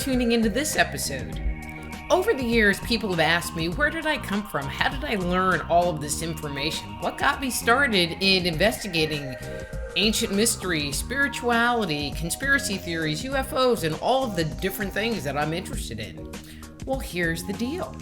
tuning into this episode. Over the years, people have asked me, where did I come from? How did I learn all of this information? What got me started in investigating ancient mystery, spirituality, conspiracy theories, UFOs, and all of the different things that I'm interested in? Well, here's the deal.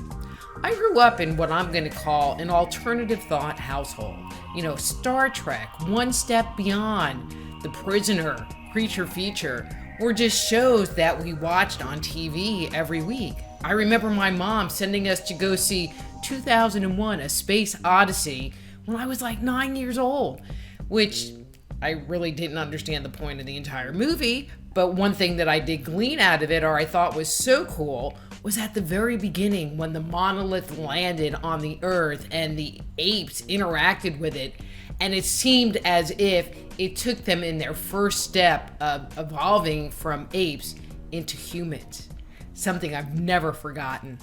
I grew up in what I'm going to call an alternative thought household. You know, Star Trek, One Step Beyond, The Prisoner, Creature Feature, were just shows that we watched on TV every week. I remember my mom sending us to go see 2001: A Space Odyssey when I was like 9 years old, which I really didn't understand the point of the entire movie, but one thing that I did glean out of it, or I thought was so cool, was at the very beginning when the monolith landed on the Earth and the apes interacted with it, and it seemed as if it took them in their first step of evolving from apes into humans. Something I've never forgotten.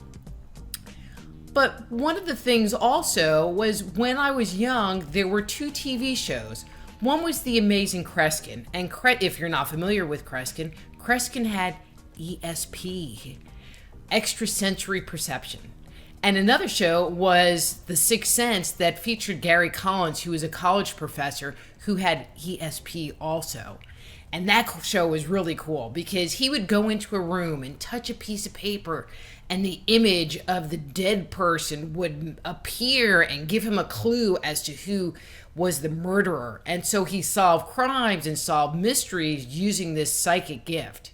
But one of the things also was when I was young, there were two TV shows. One was The Amazing Kreskin, and if you're not familiar with Kreskin had ESP, extrasensory perception. And another show was The Sixth Sense that featured Gary Collins, who was a college professor who had ESP also. And that show was really cool because he would go into a room and touch a piece of paper and the image of the dead person would appear and give him a clue as to who was the murderer. And so he solved crimes and solved mysteries using this psychic gift.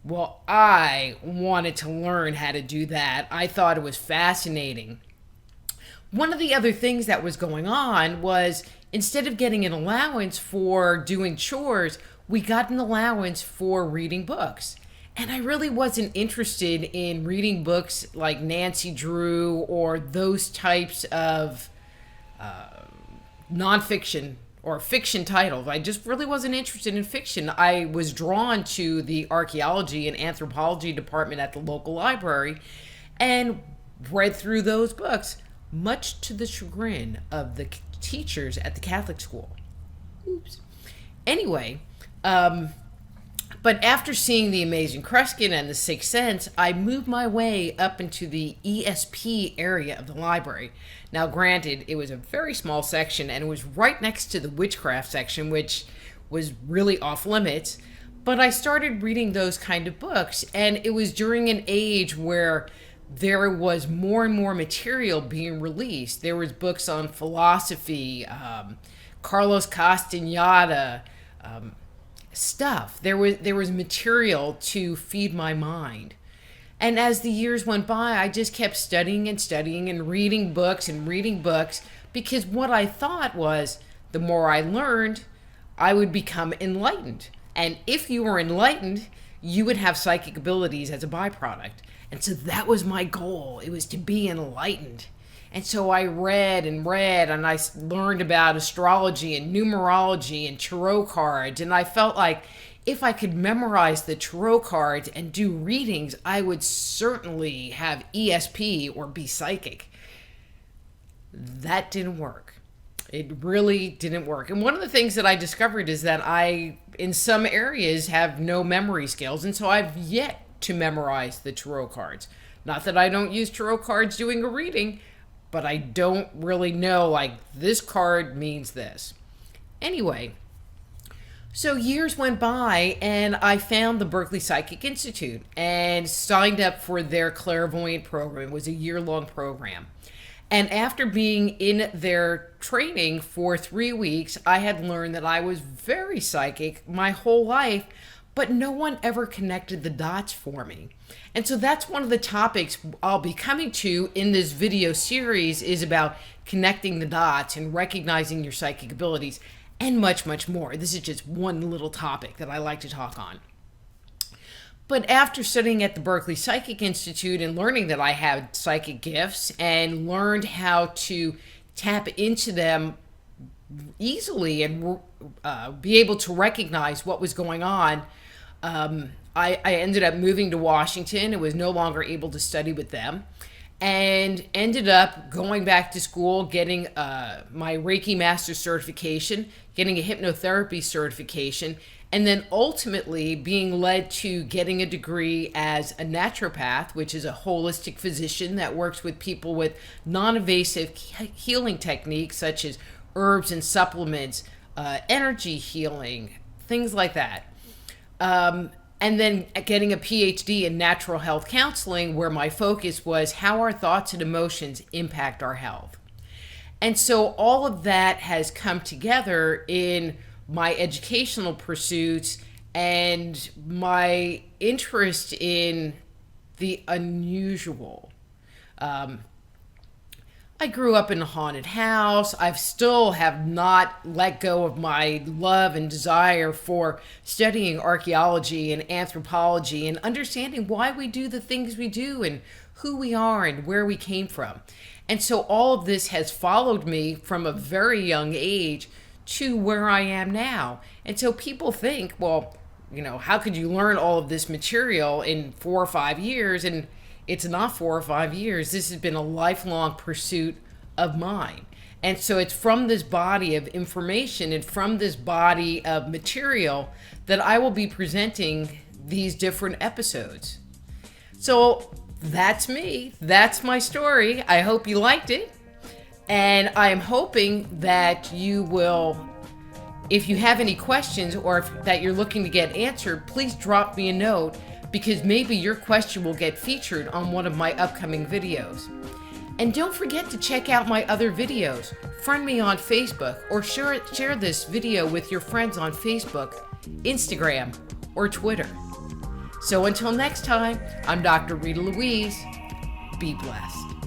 Well, I wanted to learn how to do that. I thought it was fascinating. One of the other things that was going on was instead of getting an allowance for doing chores, we got an allowance for reading books. And I really wasn't interested in reading books like Nancy Drew or those types of nonfiction or fiction titles. I just really wasn't interested in fiction. I was drawn to the archaeology and anthropology department at the local library and read through those books, much to the chagrin of the teachers at the Catholic school. Oops. Anyway, but after seeing The Amazing Kreskin and The Sixth Sense, I moved my way up into the ESP area of the library. Now, granted, it was a very small section, and it was right next to the witchcraft section, which was really off limits. But I started reading those kind of books, and it was during an age where there was more and more material being released. There was books on philosophy, Carlos Castaneda, stuff. There was material to feed my mind. And as the years went by, I just kept studying and reading books because what I thought was the more I learned, I would become enlightened. And if you were enlightened, you would have psychic abilities as a byproduct. And so that was my goal. It was to be enlightened. And so I read and I learned about astrology and numerology and tarot cards. And I felt like if I could memorize the tarot cards and do readings, I would certainly have ESP or be psychic. That didn't work. It really didn't work. And one of the things that I discovered is that I, in some areas, have no memory skills. And so I've yet to memorize the tarot cards. Not that I don't use tarot cards doing a reading, but I don't really know, like, this card means this. Anyway, so years went by, and I found the Berkeley Psychic Institute and signed up for their clairvoyant program. It was a year-long program. And after being in their training for 3 weeks, I had learned that I was very psychic my whole life, but no one ever connected the dots for me. And so that's one of the topics I'll be coming to in this video series is about connecting the dots and recognizing your psychic abilities and much, much more. This is just one little topic that I like to talk on. But after studying at the Berkeley Psychic Institute and learning that I had psychic gifts and learned how to tap into them easily and be able to recognize what was going on, I ended up moving to Washington and was no longer able to study with them, and ended up going back to school, getting my Reiki Master certification, getting a hypnotherapy certification, and then ultimately being led to getting a degree as a naturopath, which is a holistic physician that works with people with non-invasive healing techniques such as herbs and supplements, energy healing, things like that. And then getting a PhD in natural health counseling, where my focus was how our thoughts and emotions impact our health. And so all of that has come together in my educational pursuits and my interest in the unusual. I grew up in a haunted house. I still have not let go of my love and desire for studying archaeology and anthropology and understanding why we do the things we do and who we are and where we came from. And so all of this has followed me from a very young age to where I am now. And so people think, well, how could you learn all of this material in 4 or 5 years? And it's not 4 or 5 years. This has been a lifelong pursuit of mine. And so it's from this body of information and from this body of material that I will be presenting these different episodes. So that's me. That's my story. I hope you liked it. And I am hoping that you will, if you have any questions or that you're looking to get answered, please drop me a note, because maybe your question will get featured on one of my upcoming videos. And don't forget to check out my other videos. Friend me on Facebook or share this video with your friends on Facebook, Instagram, or Twitter. So until next time, I'm Dr. Rita Louise. Be blessed.